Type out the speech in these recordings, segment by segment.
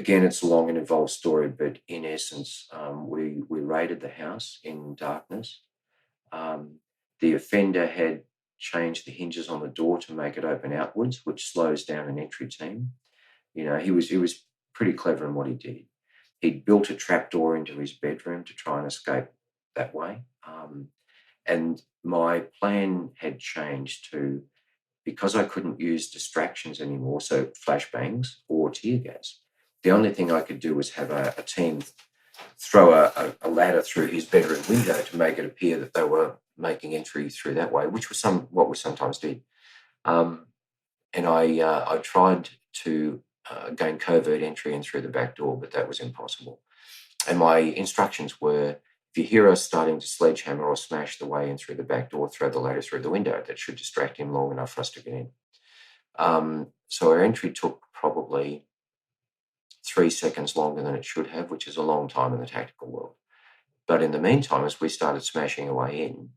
again, it's a long and involved story, but in essence, we raided the house in darkness. The offender had changed the hinges on the door to make it open outwards, which slows down an entry team. He was pretty clever in what he did. He'd built a trapdoor into his bedroom to try and escape that way. And my plan had changed to, because I couldn't use distractions anymore, so flashbangs or tear gas, the only thing I could do was have a team throw a ladder through his bedroom window to make it appear that they were making entry through that way, which was what we sometimes did. And I tried to gain covert entry in through the back door, but that was impossible. And my instructions were, if you hear us starting to sledgehammer or smash the way in through the back door, throw the ladder through the window. That should distract him long enough for us to get in. So our entry took probably 3 seconds longer than it should have, which is a long time in the tactical world. But in the meantime, as we started smashing away in,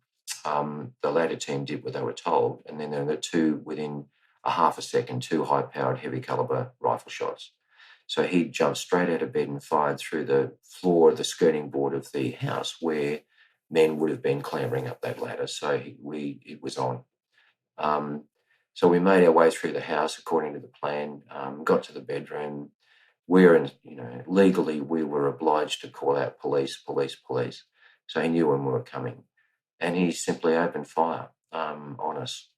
the ladder team did what they were told, and then there were two, within a half a second, two high-powered, heavy-caliber rifle shots. So he jumped straight out of bed and fired through the floor, the skirting board of the house, where men would have been clambering up that ladder. So it was on. So we made our way through the house according to the plan, got to the bedroom. Legally we were obliged to call out police. So he knew when we were coming. And he simply opened fire on us.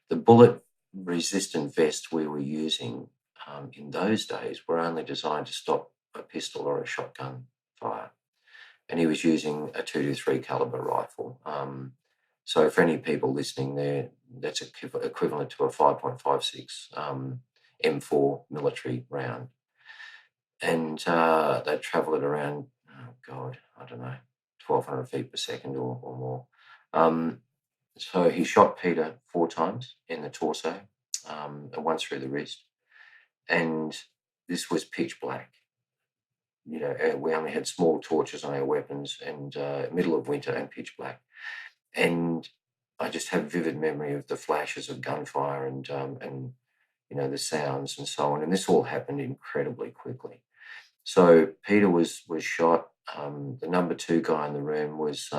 The bullet-resistant vest we were using in those days were only designed to stop a pistol or a shotgun fire. And he was using a 223 caliber rifle. So for any people listening there, that's equivalent to a 5.56 M4 military round. And they travel at around, 1,200 feet per second or more. So he shot Peter 4 times in the torso, and once through the wrist. And this was pitch black. We only had small torches on our weapons, and middle of winter and pitch black. And I just have vivid memory of the flashes of gunfire and the sounds and so on. And this all happened incredibly quickly. So Peter was shot. The number 2 guy in the room was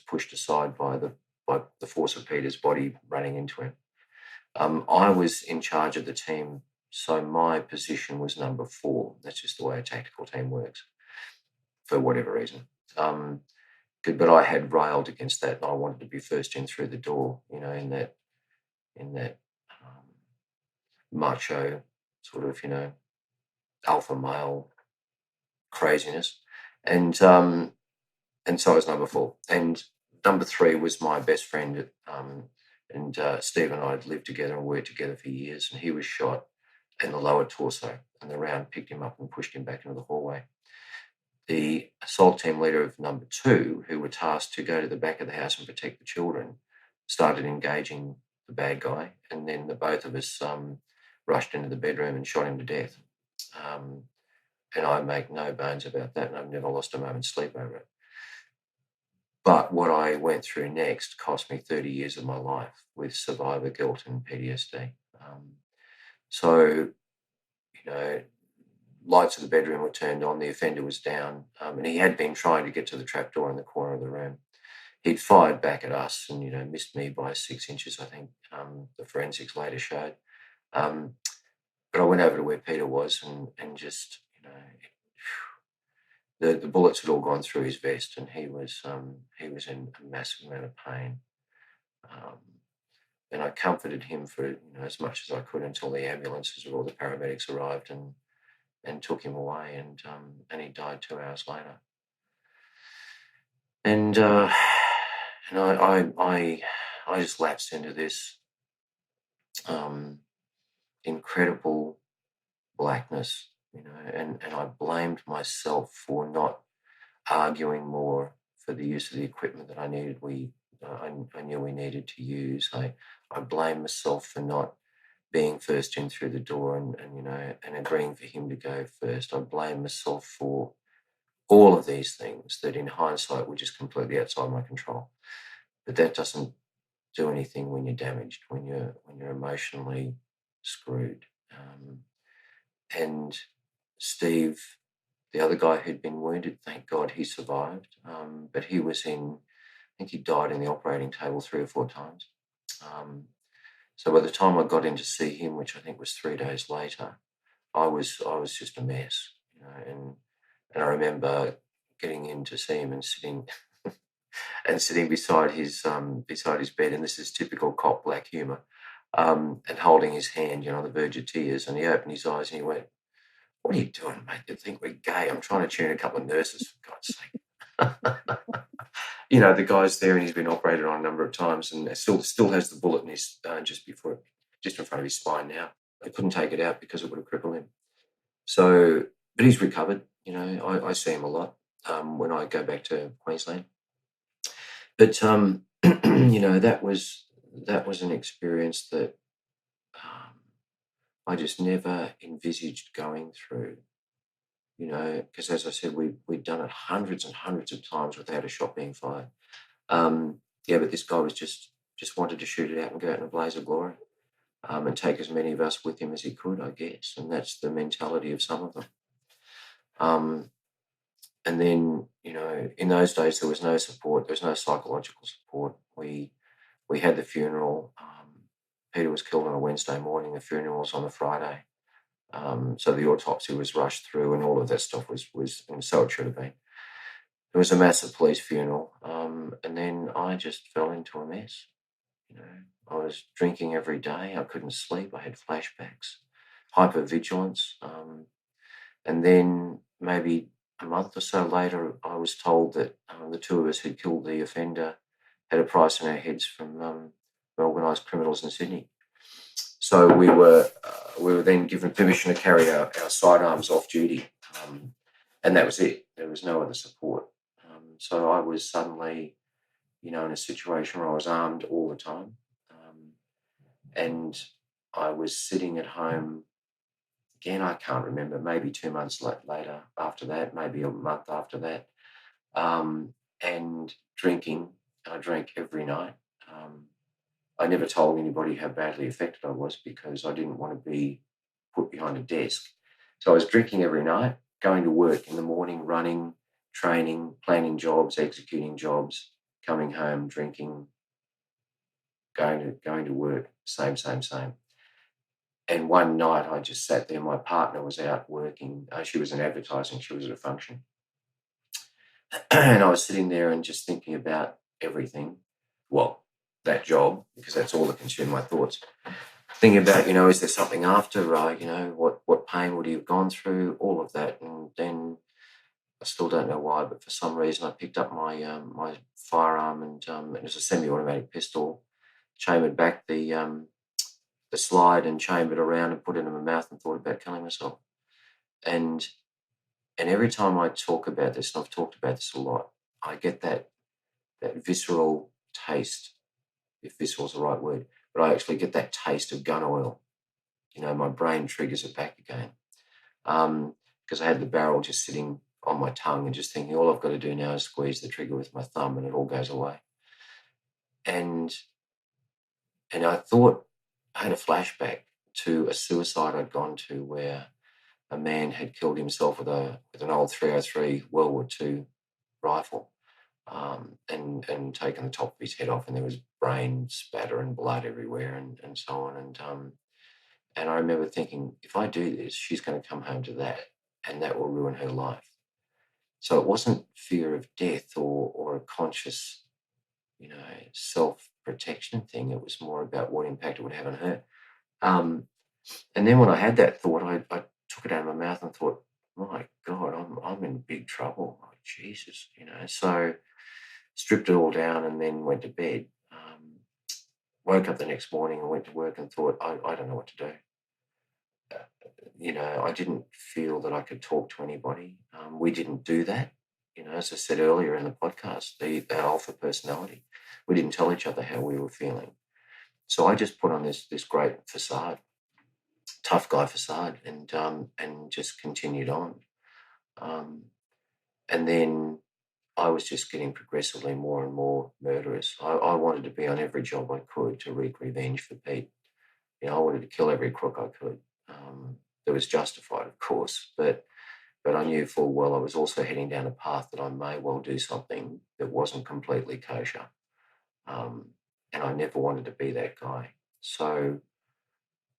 pushed aside by the force of Peter's body running into him. I was in charge of the team, so my position was number 4. That's just the way a tactical team works, for whatever reason. But I had railed against that, and I wanted to be first in through the door. In that macho sort of alpha male craziness, and so I was number 4, and number 3 was my best friend, and Steve and I had lived together and worked together for years, and he was shot in the lower torso, and the round picked him up and pushed him back into the hallway. The assault team leader of number 2, who were tasked to go to the back of the house and protect the children, started engaging the bad guy, and then the both of us rushed into the bedroom and shot him to death. And I make no bones about that, and I've never lost a moment's sleep over it. But what I went through next cost me 30 years of my life with survivor guilt and PTSD. Lights of the bedroom were turned on, the offender was down, and he had been trying to get to the trapdoor in the corner of the room. He'd fired back at us and, missed me by 6 inches, I think, the forensics later showed. But I went over to where Peter was and just, the bullets had all gone through his vest, and he was in a massive amount of pain. And I comforted him for as much as I could until the ambulances or all the paramedics arrived and took him away, and he died 2 hours later. And I just lapsed into this incredible blackness, and I blamed myself for not arguing more for the use of the equipment that I needed. I knew we needed to use. I blamed myself for not being first in through the door and agreeing for him to go first. I blame myself for all of these things that in hindsight were just completely outside my control. But that doesn't do anything when you're damaged, when you're emotionally screwed. And Steve, the other guy who'd been wounded, thank God he survived. But he was I think he died in the operating table 3 or 4 times. So by the time I got in to see him, which I think was 3 days later, I was just a mess, and I remember getting in to see him and sitting beside his bed, and this is typical cop black humour, and holding his hand, on the verge of tears, and he opened his eyes and he went, "What are you doing, mate? You think we're gay? I'm trying to tune a couple of nurses, for God's sake." The guy's there and he's been operated on a number of times, and still has the bullet in his just in front of his spine now. They couldn't take it out because it would have crippled him. So, but he's recovered. I see him a lot when I go back to Queensland. But that was an experience that I just never envisaged going through. Because as I said, we'd done it hundreds and hundreds of times without a shot being fired. But this guy was just wanted to shoot it out and go out in a blaze of glory, and take as many of us with him as he could, I guess. And that's the mentality of some of them. And then, in those days, there was no support. There was no psychological support. We had the funeral. Peter was killed on a Wednesday morning. The funeral was on a Friday. So the autopsy was rushed through and all of that stuff was and so it should have been. It was a massive police funeral. And then I just fell into a mess. I was drinking every day. I couldn't sleep. I had flashbacks, hypervigilance. And then maybe a month or so later, I was told that the 2 of us who killed the offender had a price on our heads from organised criminals in Sydney. So we were then given permission to carry our sidearms off duty, and that was it. There was no other support. So I was suddenly, in a situation where I was armed all the time, and I was sitting at home. Again, I can't remember. Maybe 2 months later after that, maybe a month after that, and drinking. I drank every night. I never told anybody how badly affected I was because I didn't want to be put behind a desk. So I was drinking every night, going to work in the morning, running, training, planning jobs, executing jobs, coming home, drinking, going to work, same. And one night I just sat there. My partner was out working. She was in advertising. She was at a function. And I was sitting there and just thinking about everything. Well, that job, because that's all that consumed my thoughts. Thinking about, is there something after, what pain would he have gone through, all of that. And then I still don't know why, but for some reason I picked up my my firearm and it was a semi-automatic pistol, chambered back the slide and chambered around and put it in my mouth and thought about killing myself. And every time I talk about this, and I've talked about this a lot, I get that visceral taste, if visceral is the right word, but I actually get that taste of gun oil. My brain triggers it back again. Because I had the barrel just sitting on my tongue and just thinking, all I've got to do now is squeeze the trigger with my thumb and it all goes away. And I thought, I had a flashback to a suicide I'd gone to where a man had killed himself with an old 303 World War II rifle, and taken the top of his head off, and there was brain spatter and blood everywhere and so on. And I remember thinking, if I do this, she's going to come home to that, and that will ruin her life. So it wasn't fear of death or a conscious, self-protection thing. It was more about what impact it would have on her. And then when I had that thought, I took it out of my mouth and thought, my God, I'm in big trouble. Oh, Jesus, So stripped it all down and then went to bed. Woke up the next morning and went to work and thought, I don't know what to do. I didn't feel that I could talk to anybody. We didn't do that. As I said earlier in the podcast, the alpha personality, we didn't tell each other how we were feeling. So I just put on this great facade, tough guy facade, and just continued on. And then I was just getting progressively more and more murderous. I wanted to be on every job I could to wreak revenge for Pete. I wanted to kill every crook I could. That was justified, of course, but but I knew full well I was also heading down a path that I may well do something that wasn't completely kosher. And I never wanted to be that guy. So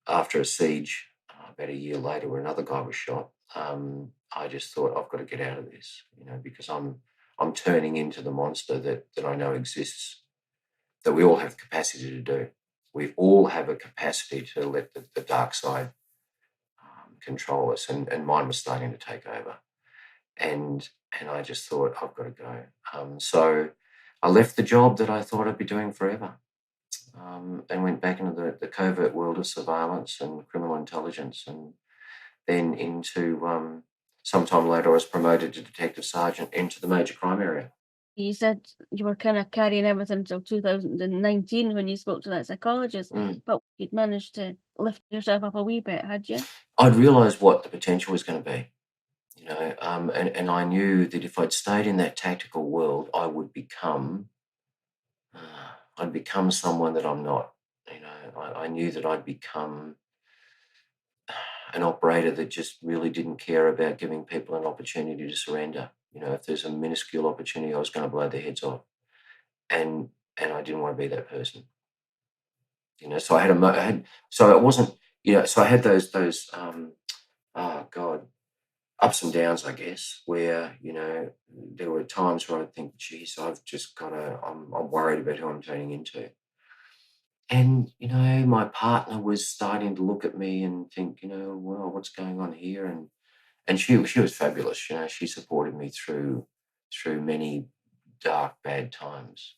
after a siege, about a year later, where another guy was shot, I just thought I've got to get out of this, because I'm turning into the monster that I know exists, that we all have capacity to do. We all have a capacity to let the dark side control us, and mine was starting to take over. And I just thought, I've got to go. So I left the job that I thought I'd be doing forever, and went back into the covert world of surveillance and criminal intelligence, and then into sometime later I was promoted to detective sergeant into the major crime area. You said you were kind of carrying everything until 2019 when you spoke to that psychologist, but you'd managed to lift yourself up a wee bit, had you? I'd realised what the potential was going to be, and I knew that if I'd stayed in that tactical world, I'd become someone that I'm not. I knew that I'd become an operator that just really didn't care about giving people an opportunity to surrender. If there's a minuscule opportunity, I was going to blow their heads off, and I didn't want to be that person. So so it wasn't, so I had those oh God, ups and downs, I guess, where there were times where I'd think, geez, I've just got to. I'm worried about who I'm turning into. And, my partner was starting to look at me and think, well, what's going on here? And she was fabulous. She supported me through many dark, bad times.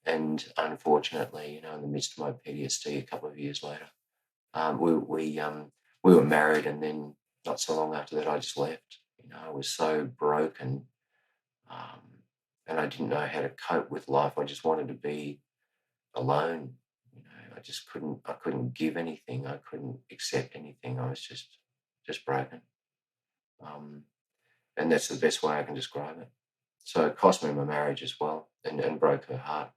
And unfortunately, in the midst of my PTSD, a couple of years later, we were married, and then not so long after that, I just left. I was so broken, and I didn't know how to cope with life. I just wanted to be alone. I just couldn't. I couldn't give anything. I couldn't accept anything. I was just broken. And that's the best way I can describe it. So it cost me my marriage as well, and broke her heart.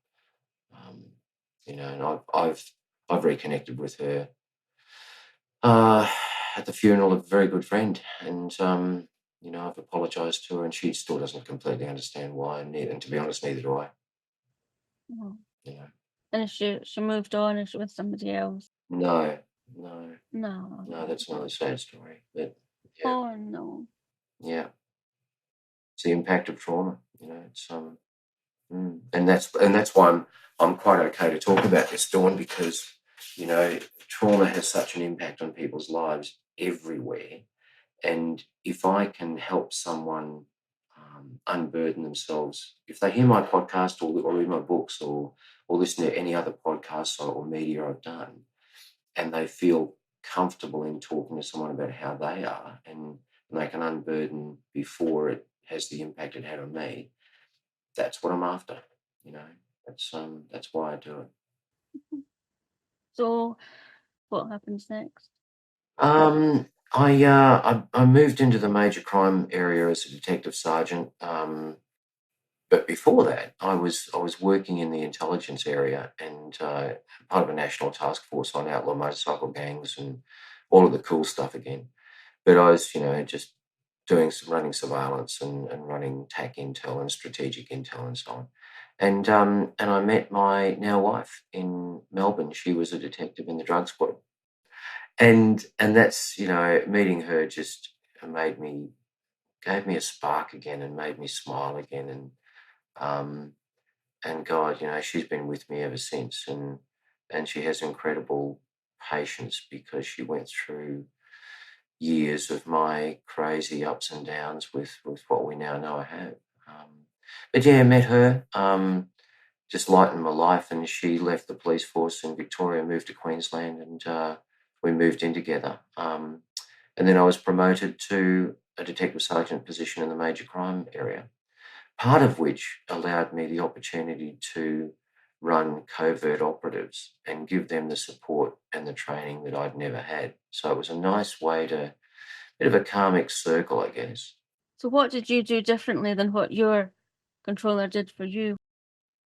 And I've reconnected with her at the funeral of a very good friend, and I've apologised to her, and she still doesn't completely understand why, and to be honest, neither do I. Oh. You know, And she moved on, is she with somebody else? no, No. that's another sad story. But yeah, Oh no. yeah, it's the impact of trauma. It's and that's why I'm quite okay to talk about this, Dawn, because trauma has such an impact on people's lives everywhere. And if I can help someone unburden themselves, if they hear my podcast or read my books or listen to any other podcasts or media I've done, and they feel comfortable in talking to someone about how they are, and they can unburden before it has the impact it had on me, that's what I'm after. You know, that's why I do it. So what happens next? I moved into the major crime area as a detective sergeant. But before that, I was working in the intelligence area, and part of a national task force on outlaw motorcycle gangs and all of the cool stuff again. But I was, just running surveillance and running TAC intel and strategic intel and so on. And I met my now wife in Melbourne. She was a detective in the drug squad, and that's, meeting her just gave me a spark again and made me smile again. And God, she's been with me ever since, and she has incredible patience because she went through years of my crazy ups and downs with what we now know I have. But yeah, I met her, just lightened my life, and she left the police force in Victoria, moved to Queensland, and we moved in together. And then I was promoted to a detective sergeant position in the major crime area, part of which allowed me the opportunity to run covert operatives and give them the support and the training that I'd never had. So it was a nice way to, bit of a karmic circle, I guess. So what did you do differently than what your controller did for you?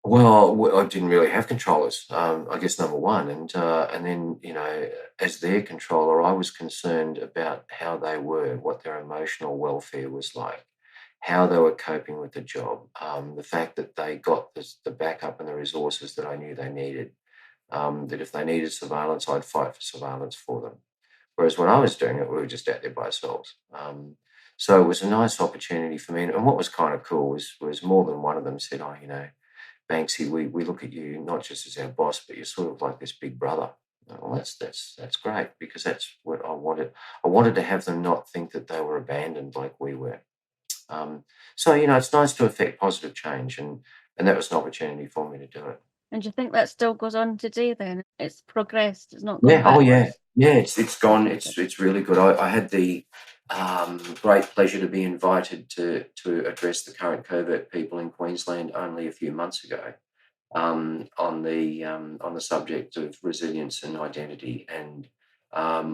Well, I didn't really have controllers, I guess, number one. And then, as their controller, I was concerned about how they were, what their emotional welfare was like, how they were coping with the job, the fact that they got the backup and the resources that I knew they needed, that if they needed surveillance, I'd fight for surveillance for them. Whereas when I was doing it, we were just out there by ourselves. So it was a nice opportunity for me. And what was kind of cool was more than one of them said, oh, Banksy, we look at you not just as our boss, but you're sort of like this big brother. Well, that's great, because that's what I wanted. I wanted to have them not think that they were abandoned like we were. So it's nice to affect positive change, and that was an opportunity for me to do it. And do you think that still goes on today then? It's progressed, it's not gone Yeah. Oh, yeah. backwards? Yeah. It's gone. It's really good. I had the great pleasure to be invited to address the current covert people in Queensland only a few months ago. On the subject of resilience and identity and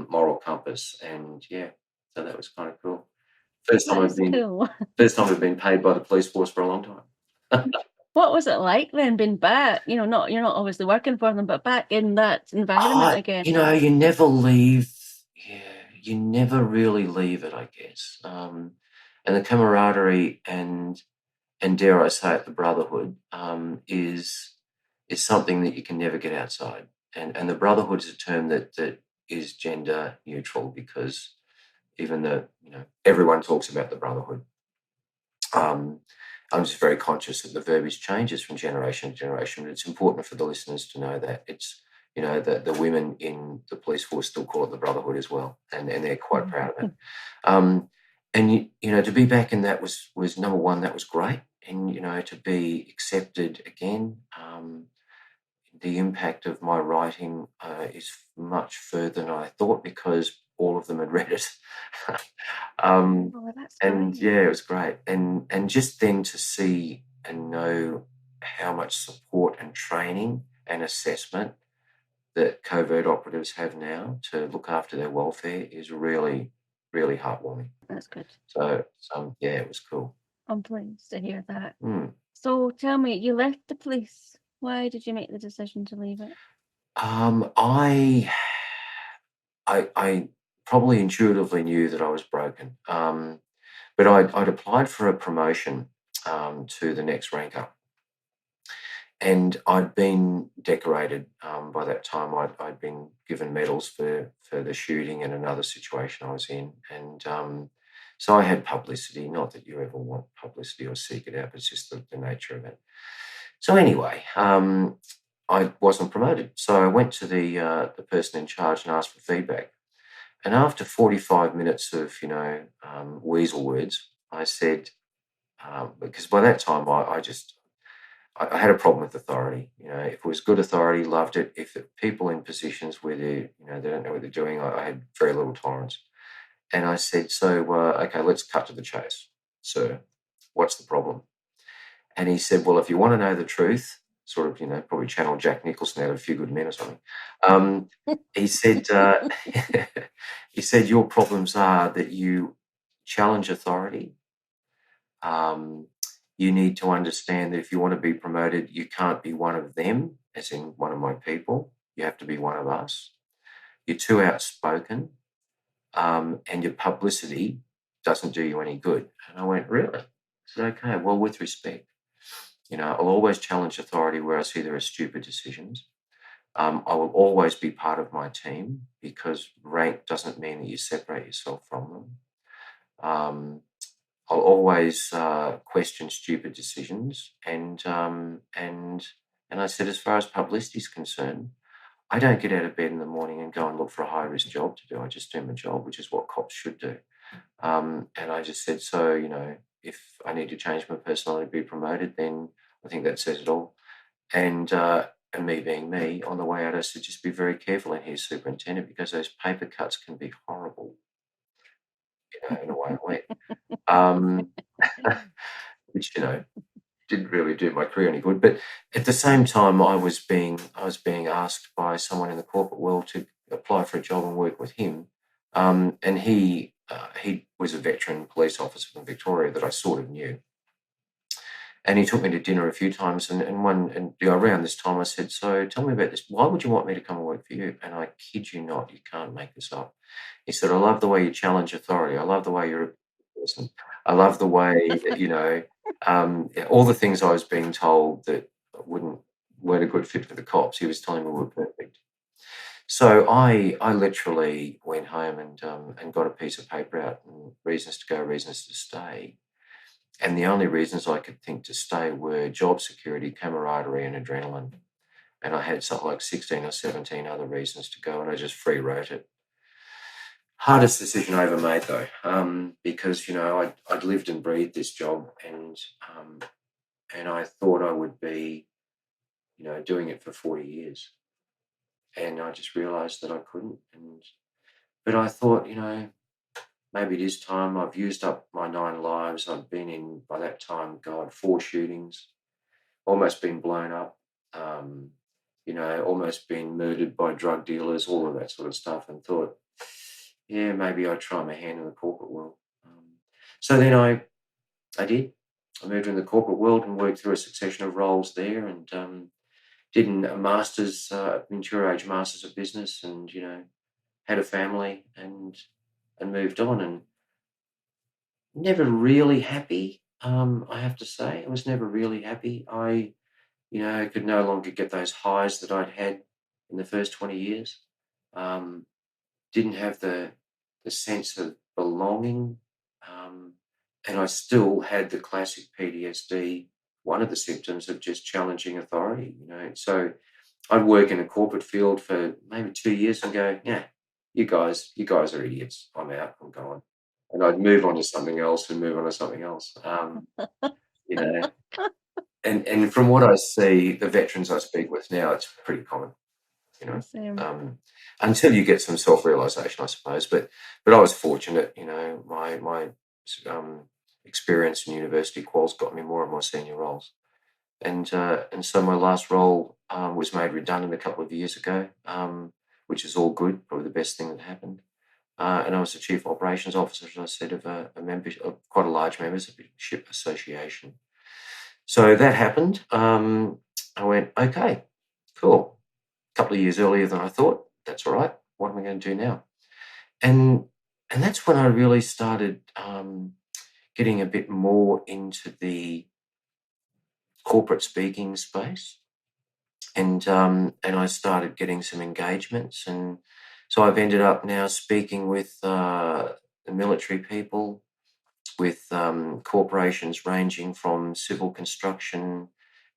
moral compass, and yeah, so that was kind of cool. First time That I've is been cool. first time I've been paid by the police force for a long time. What was it like then being back? You're not obviously working for them, but back in that environment again? You never leave. Yeah, you never really leave it, I guess. And the camaraderie and dare I say it, the brotherhood is something that you can never get outside. And the brotherhood is a term that is gender neutral, because even though everyone talks about the brotherhood, I'm just very conscious that the verbiage changes from generation to generation. But it's important for the listeners to know that it's that the women in the police force still call it the brotherhood as well, and they're quite proud of it. And to be back in that was number one. That was great, and to be accepted again. The impact of my writing is much further than I thought, because all of them had read it. Oh, that's And great. yeah, it was great, and just then to see and know how much support and training and assessment that covert operatives have now to look after their welfare is really, really heartwarming. That's good. So yeah, it was cool. I'm pleased to hear that. Mm. So tell me, you left the police. Why did you make the decision to leave it? I probably intuitively knew that I was broken, but I'd applied for a promotion to the next rank up. And I'd been decorated by that time. I'd been given medals for the shooting and another situation I was in. And so I had publicity. Not that you ever want publicity or seek it out, but it's just the nature of it. So anyway, I wasn't promoted. So I went to the person in charge and asked for feedback. And after 45 minutes of, weasel words, I said, because by that time I had a problem with authority. If it was good authority, loved it. If the people in positions where they don't know what they're doing, I had very little tolerance. And I said, so, okay, let's cut to the chase. Sir, what's the problem? And he said, well, if you want to know the truth, sort of, probably channel Jack Nicholson out of A Few Good Men or something. He said, he said, your problems are that you challenge authority. You need to understand that if you want to be promoted, you can't be one of them, as in one of my people. You have to be one of us. You're too outspoken, and your publicity doesn't do you any good. And I went, really? I said, okay, well, with respect, I'll always challenge authority where I see there are stupid decisions. I will always be part of my team, because rank doesn't mean that you separate yourself from them. I'll always question stupid decisions, and I said, as far as publicity is concerned, I don't get out of bed in the morning and go and look for a high risk job to do. I just do my job, which is what cops should do. And I just said, so if I need to change my personality to be promoted, then I think that says it all. And me being me, on the way out, I said, just be very careful in here, Superintendent, because those paper cuts can be horrible. And away I went. Which didn't really do my career any good. But at the same time, I was being asked by someone in the corporate world to apply for a job and work with him, and he was a veteran police officer from Victoria that I sort of knew. And he took me to dinner a few times, and around this time I said, "So tell me about this. Why would you want me to come and work for you?" And I kid you not, you can't make this up. He said, "I love the way you challenge authority. I love the way you're a person. I love the way that, all the things I was being told that weren't a good fit for the cops. He was telling me were perfect." So I literally went home and got a piece of paper out, and reasons to go, reasons to stay. And the only reasons I could think to stay were job security, camaraderie, and adrenaline. And I had something like 16 or 17 other reasons to go, and I just free wrote it. Hardest decision I ever made, though, because I'd lived and breathed this job, and I thought I would be, doing it for 40 years, and I just realised that I couldn't. But I thought, maybe it is time. I've used up my 9 lives. I've been in, by that time, God, 4 shootings, almost been blown up, almost been murdered by drug dealers, all of that sort of stuff, and thought, yeah, maybe I'd try my hand in the corporate world. So then I did. I moved in the corporate world and worked through a succession of roles there, and did a master's, mature age master's of business, and had a family, and moved on, and never really happy. I have to say, I was never really happy. I could no longer get those highs that I'd had in the first 20 years. Didn't have the sense of belonging, and I still had the classic PTSD. One of the symptoms of just challenging authority. So I'd work in a corporate field for maybe 2 years and go, yeah, you guys are idiots. I'm out. I'm gone. And I'd move on to something else and move on to something else. You know, and from what I see, the veterans I speak with now, it's pretty common. You know, Same. until you get some self-realization, I suppose. But I was fortunate. My experience in university quals got me more of my senior roles, and so my last role was made redundant a couple of years ago, which is all good. Probably the best thing that happened. And I was the chief operations officer, as I said, of a membership, of quite a large membership association. So that happened. I went, okay, cool. A couple of years earlier than I thought. That's all right. What am I going to do now? And that's when I really started getting a bit more into the corporate speaking space, and I started getting some engagements, and so I've ended up now speaking with the military people, with corporations ranging from civil construction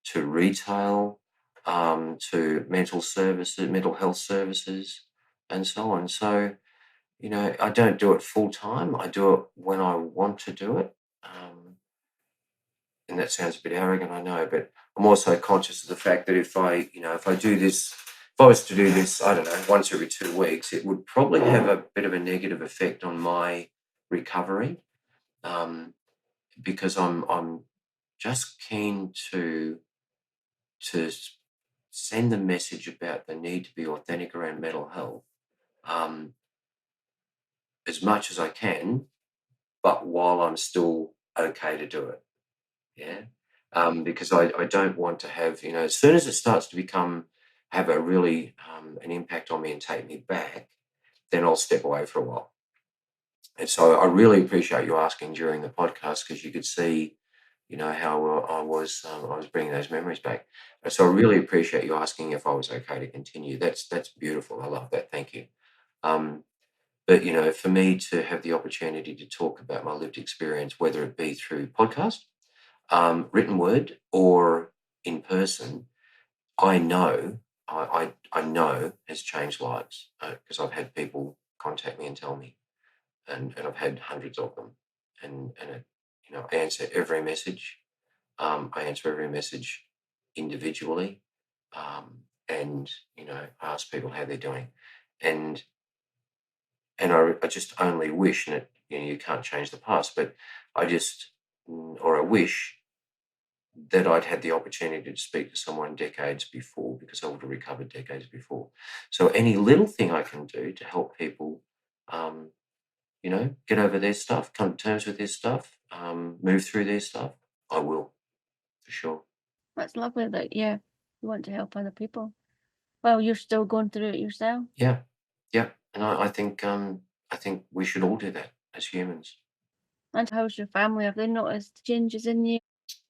to retail, to mental health services, and so on. So, I don't do it full time. I do it when I want to do it. And that sounds a bit arrogant, I know, but I'm also conscious of the fact that if I was to do this, I don't know, once every 2 weeks, it would probably have a bit of a negative effect on my recovery. Because I'm just keen to send the message about the need to be authentic around mental health, as much as I can, but while I'm still okay to do it. Yeah. Because I don't want to have, as soon as it starts to have a really an impact on me and take me back, then I'll step away for a while. And so I really appreciate you asking during the podcast, because you could see, how I was bringing those memories back. So I really appreciate you asking if I was okay to continue. That's beautiful. I love that. Thank you. But for me to have the opportunity to talk about my lived experience, whether it be through podcast, written word, or in person, I know has changed lives, because I've had people contact me and tell me, and I've had hundreds of them, and I answer every message. I answer every message individually, and ask people how they're doing, and I just only wish, and you can't change the past, but I wish that I'd had the opportunity to speak to someone decades before, because I would have recovered decades before. So any little thing I can do to help people, get over their stuff, come to terms with their stuff, move through their stuff, I will. for sure. That's lovely that you want to help other people. Well, you're still going through it yourself. Yeah, yeah, and I think we should all do that as humans. And how's your family? Have they noticed changes in you?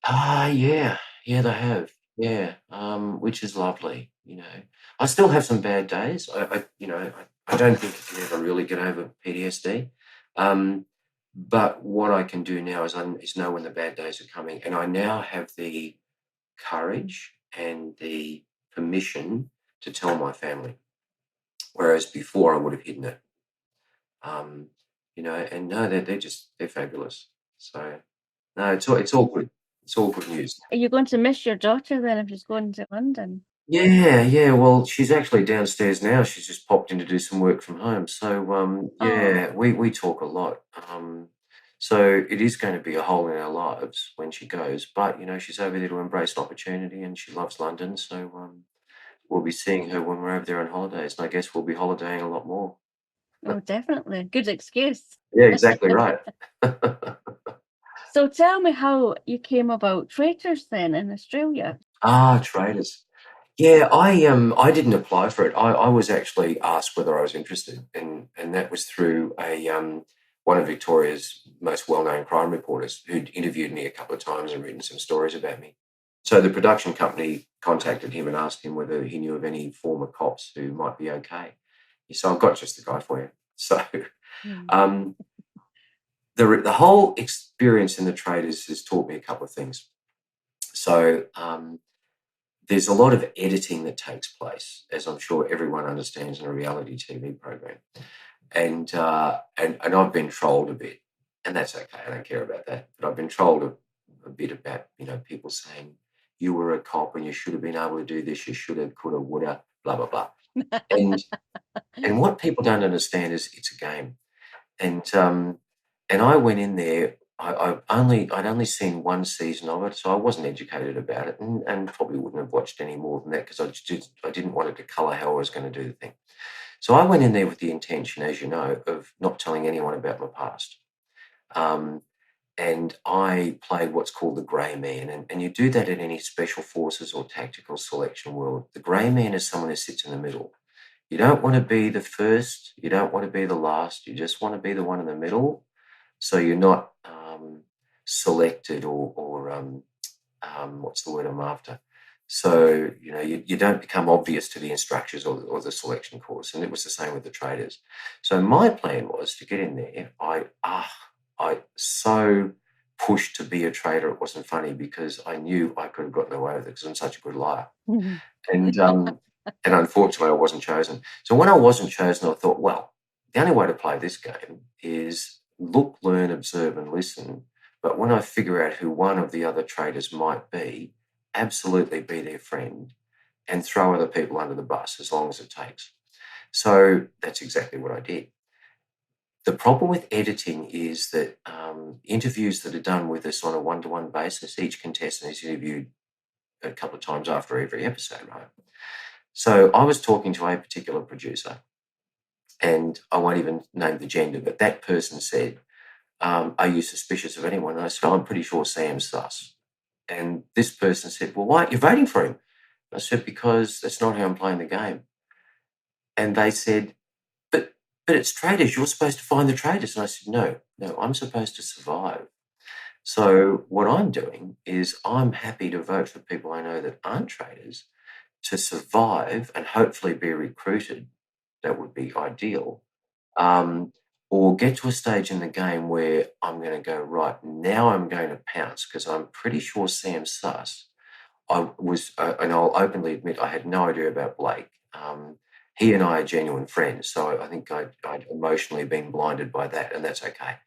Yeah, yeah, they have. Yeah, which is lovely. I still have some bad days. I don't think you can ever really get over PTSD. Um, but what I can do now is know when the bad days are coming, and I now have the courage and the permission to tell my family, whereas before I would have hidden it. Um, and no, they're fabulous. So no, it's all good. It's all good news. Are you going to miss your daughter then if she's going to London? Yeah. Well, she's actually downstairs now. She's just popped in to do some work from home. So, Oh, yeah, we talk a lot. So it is going to be a hole in our lives when she goes. But she's over there to embrace an opportunity, and she loves London. So, we'll be seeing her when we're over there on holidays, and I guess we'll be holidaying a lot more. oh, definitely. Good excuse. Yeah, exactly right. So tell me how you came about Traitors then in Australia. Traders. Yeah, I didn't apply for it. I was actually asked whether I was interested, and that was through a one of Victoria's most well-known crime reporters who'd interviewed me a couple of times and written some stories about me. So the production company contacted him and asked him whether he knew of any former cops who might be okay. He said, "I've got just the guy for you." So Hmm. um, the whole experience in the Traders has taught me a couple of things. So there's a lot of editing that takes place, as I'm sure everyone understands in a reality TV program. And I've been trolled a bit, and that's okay. I don't care about that. But I've been trolled a bit about people saying you were a cop and you should have been able to do this. You should have, could have, would have, blah blah blah. And and what people don't understand is it's a game. And I went in there. I'd only seen one season of it, so I wasn't educated about it, and probably wouldn't have watched any more than that because I didn't want it to colour how I was going to do the thing. So I went in there with the intention, as you know, of not telling anyone about my past. Um, and I played what's called the grey man, and you do that in any special forces or tactical selection world. The grey man is someone who sits in the middle. You don't want to be the first. You don't want to be the last. You just want to be the one in the middle. So you're not selected or what's the word I'm after? So you don't become obvious to the instructors or the selection course. And it was the same with the traders. So my plan was to get in there. I so pushed to be a trader. It wasn't funny because I knew I could have gotten away with it because I'm such a good liar. And and unfortunately, I wasn't chosen. So when I wasn't chosen, I thought, well, the only way to play this game is look, learn, observe, and listen. But when I figure out who one of the other traders might be, absolutely be their friend and throw other people under the bus as long as it takes. So that's exactly what I did. The problem with editing is that interviews that are done with us on a one-to-one basis, each contestant is interviewed a couple of times after every episode, right? So I was talking to a particular producer, and I won't even name the gender, but that person said, "Are you suspicious of anyone?" And I said, "I'm pretty sure Sam's sus." And this person said, "Well, why aren't you voting for him?" I said, "Because that's not how I'm playing the game." And they said, "But it's traitors. You're supposed to find the traitors." And I said, "No, I'm supposed to survive." So what I'm doing is I'm happy to vote for people I know that aren't traitors to survive and hopefully be recruited. That would be ideal. Um, or get to a stage in the game where I'm going to go, right, now I'm going to pounce because I'm pretty sure Sam sus. And I'll openly admit I had no idea about Blake. He and I are genuine friends, so I think I'd emotionally been blinded by that, and that's okay.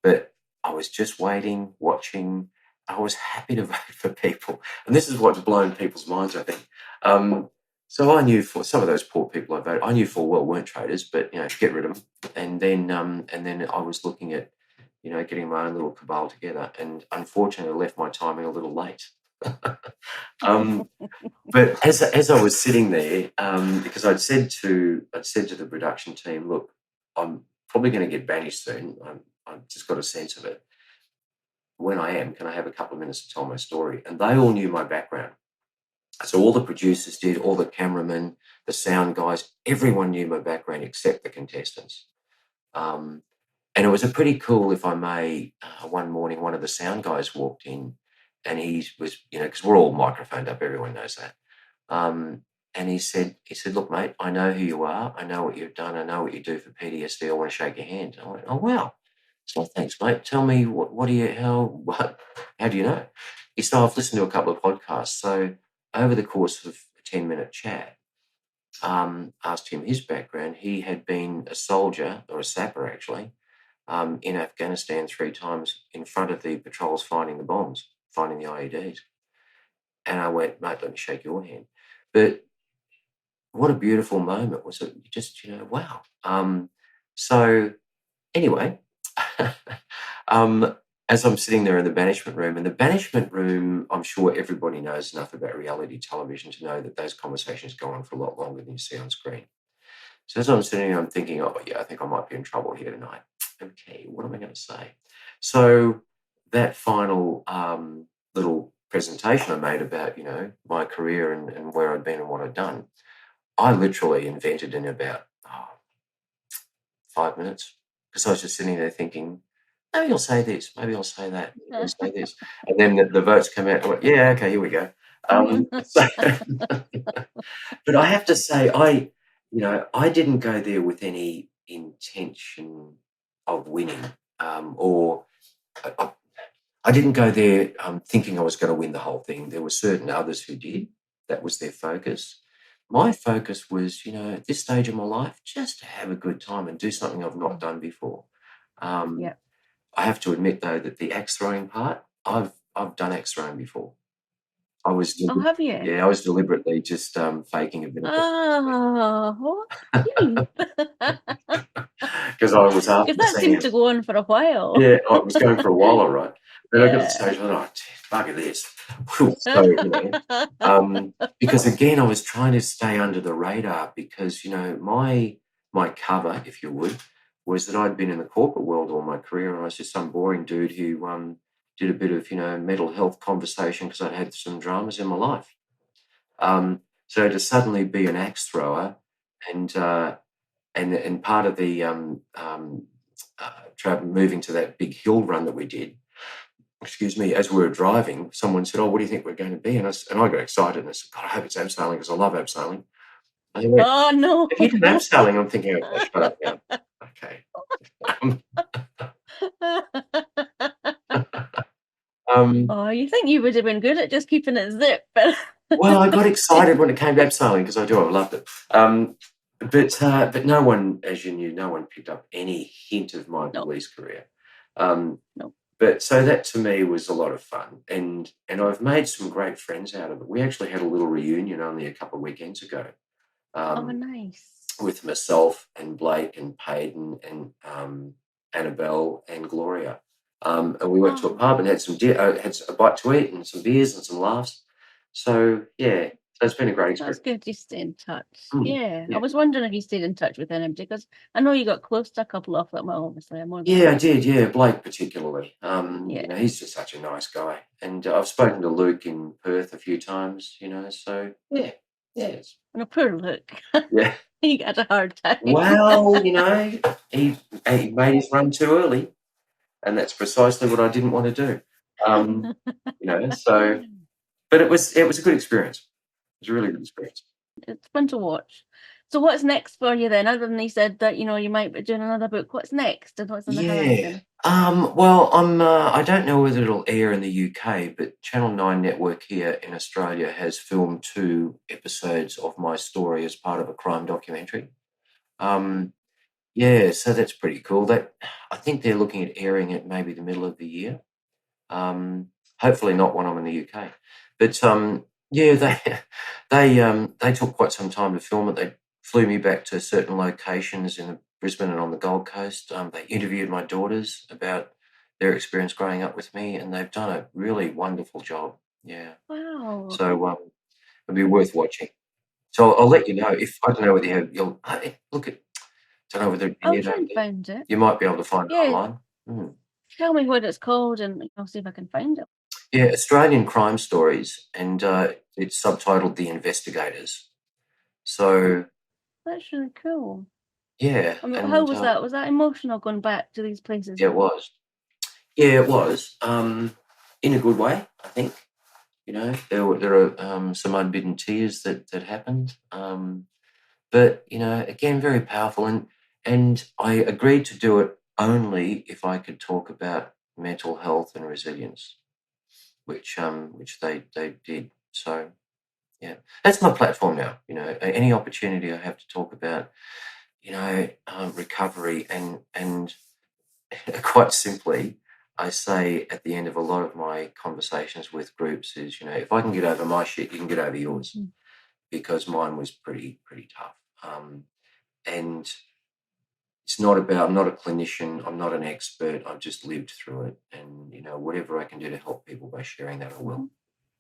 But I was just waiting, watching. I was happy to vote for people, and this is what's blown people's minds, I think. So I knew for some of those poor people I voted, I knew full well weren't traitors, but get rid of them. And then I was looking at, getting my own little cabal together, and unfortunately, I left my timing a little late. um, but as I was sitting there, because I'd said to the production team, look, I'm probably going to get banished soon. I've just got a sense of it. when I am, can I have a couple of minutes to tell my story? And they all knew my background. So all the producers did, all the cameramen, the sound guys, everyone knew my background except the contestants. And it was a pretty cool, if I may, one morning, one of the sound guys walked in and he was, because we're all microphoned up, everyone knows that. And he said, look, mate, I know who you are. I know what you've done. I know what you do for PTSD. I want to shake your hand. I went, oh, wow. So thanks, mate. Tell me, how do you know? He said, I've listened to a couple of podcasts. So over the course of a 10-minute chat, asked him his background. He had been a soldier, or a sapper actually, in Afghanistan 3 times in front of the patrols finding the bombs, finding the IEDs. And I went, mate, let me shake your hand. But what a beautiful moment was it? Just, wow. So anyway, as I'm sitting there in the banishment room, and the banishment room, I'm sure everybody knows enough about reality television to know that those conversations go on for a lot longer than you see on screen. So as I'm sitting there, I'm thinking, oh, yeah, I think I might be in trouble here tonight. Okay, what am I going to say? So that final little presentation I made about, my career and where I'd been and what I'd done, I literally invented in about 5 minutes, because I was just sitting there thinking, maybe I'll say this, maybe I'll say that, maybe I'll say this. And then the votes come out and I went, yeah, okay, here we go. But I have to say, I didn't go there with any intention of winning, or I didn't go there thinking I was going to win the whole thing. There were certain others who did. That was their focus. My focus was, at this stage of my life, just to have a good time and do something I've not done before. Yeah. I have to admit, though, that the axe throwing part, I've done axe throwing before. I was, Oh, have you? yeah, I was deliberately just faking a bit of it. Oh, what? Because I was after Because that saying seemed to go on for a while. yeah, I was going for a while, all right. Then I got to the Yeah. stage, I thought, oh, bugger this. So, because again, I was trying to stay under the radar because, my cover, if you would, was that I'd been in the corporate world all my career and I was just some boring dude who did a bit of, mental health conversation because I'd had some dramas in my life. So to suddenly be an axe thrower and part of the moving to that big hill run that we did, as we were driving, someone said, oh, what do you think we're going to be? And I got excited and I said, God, I hope it's abseiling because I love abseiling. And they went, Oh, no. if you did abseiling, I'm thinking, okay, shut up now. Okay. Oh, you think you would have been good at just keeping it zip. Well, I got excited when it came to abseiling because I loved it. But no one, as you knew, no one picked up any hint of my police career. No. But so that to me was a lot of fun, and I've made some great friends out of it. We actually had a little reunion only a couple of weekends ago. Oh, nice. With myself and Blake and Payden and Annabelle and Gloria. And we went to a pub and had had a bite to eat and some beers and some laughs. So yeah, so it's been a great experience. That's good to stay in touch. Yeah. I was wondering if you stayed in touch with him because I know you got close to a couple of them. Well, obviously, more than Yeah, I did. Yeah, Blake particularly. Yeah. He's just such a nice guy, and I've spoken to Luke in Perth a few times. So yeah, it's, No, poor Luke. yeah. He got a hard time. Well, he made his run too early, and that's precisely what I didn't want to do. So, but it was a good experience. It was a really good experience. It's fun to watch. So what's next for you then? Other than you said that, you might be doing another book, what's next and what's on the horizon? Well, I don't know whether it'll air in the UK, but Channel 9 Network here in Australia has filmed 2 episodes of my story as part of a crime documentary. Yeah, so that's pretty cool. That I think they're looking at airing it maybe the middle of the year. Hopefully not when I'm in the UK. But yeah, they took quite some time to film it. They flew me back to certain locations in Brisbane and on the Gold Coast. They interviewed my daughters about their experience growing up with me, and they've done a really wonderful job. Yeah. Wow. So it'll be worth watching. So I'll let you know if I don't know whether you'll look at. Don't know whether I'll try and find it. you might be able to find it online. Tell me what it's called, and I'll see if I can find it. Yeah, Australian crime stories, and it's subtitled "The Investigators." So That's really cool. yeah, I mean, how and was that? Was that emotional going back to these places? yeah, it was. Yeah, it was. In a good way, I think. You know, there are some unbidden tears that happened. But you know, again, very powerful, and I agreed to do it only if I could talk about mental health and resilience, which they did. So yeah, that's my platform now. You know, any opportunity I have to talk about, you know, recovery and quite simply, I say at the end of a lot of my conversations with groups is, you know, if I can get over my shit, you can get over yours, because mine was pretty tough. And it's not about, I'm not a clinician, I'm not an expert, I've just lived through it. And, you know, whatever I can do to help people by sharing that, I will.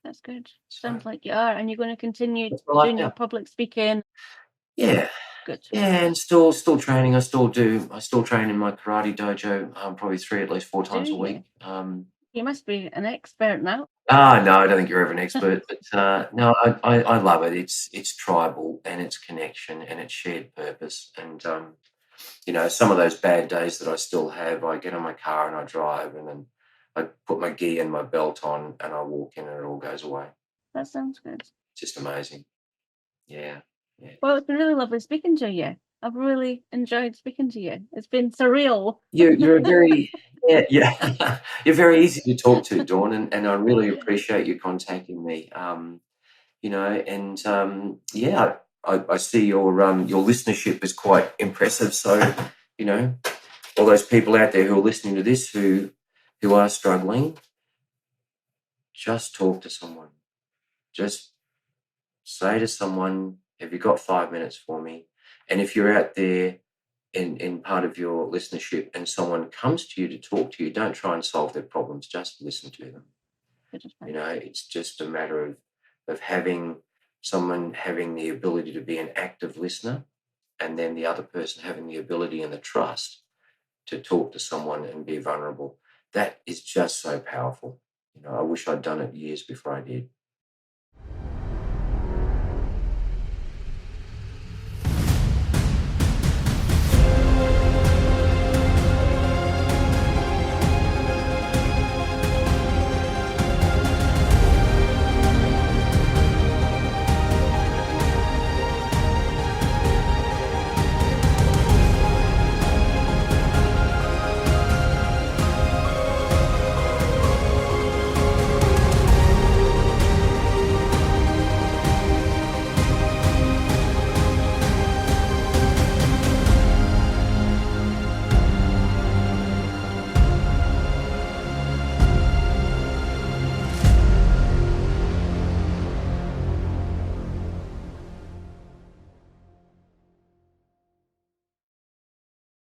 That's good. So Sounds like you are, and you're going to continue that's my life doing your now. public speaking. Yeah. Good. Yeah, and still training. I still train in my karate dojo, probably at least 4 times Do a week. you? You must be an expert now. No, I don't think you're ever an expert, but no, I love it. It's tribal, and it's connection, and it's shared purpose. And you know, some of those bad days that I still have, I get in my car and I drive, and then I put my gi and my belt on, and I walk in, and it all goes away. That sounds good. Just amazing. Yeah, yeah. Well, it's been really lovely speaking to you. I've really enjoyed speaking to you. It's been surreal. You're a very yeah. You're very easy to talk to, Dawn, and I really appreciate you contacting me. You know, and yeah, I see your listenership is quite impressive. So, you know, all those people out there who are listening to this who are struggling, just talk to someone. Just say to someone, "Have you got 5 minutes for me?" And if you're out there in part of your listenership and someone comes to you to talk to you, don't try and solve their problems. Just listen to them. You know, it's just a matter of having someone having the ability to be an active listener, and then the other person having the ability and the trust to talk to someone and be vulnerable. That is just so powerful. You know, I wish I'd done it years before I did.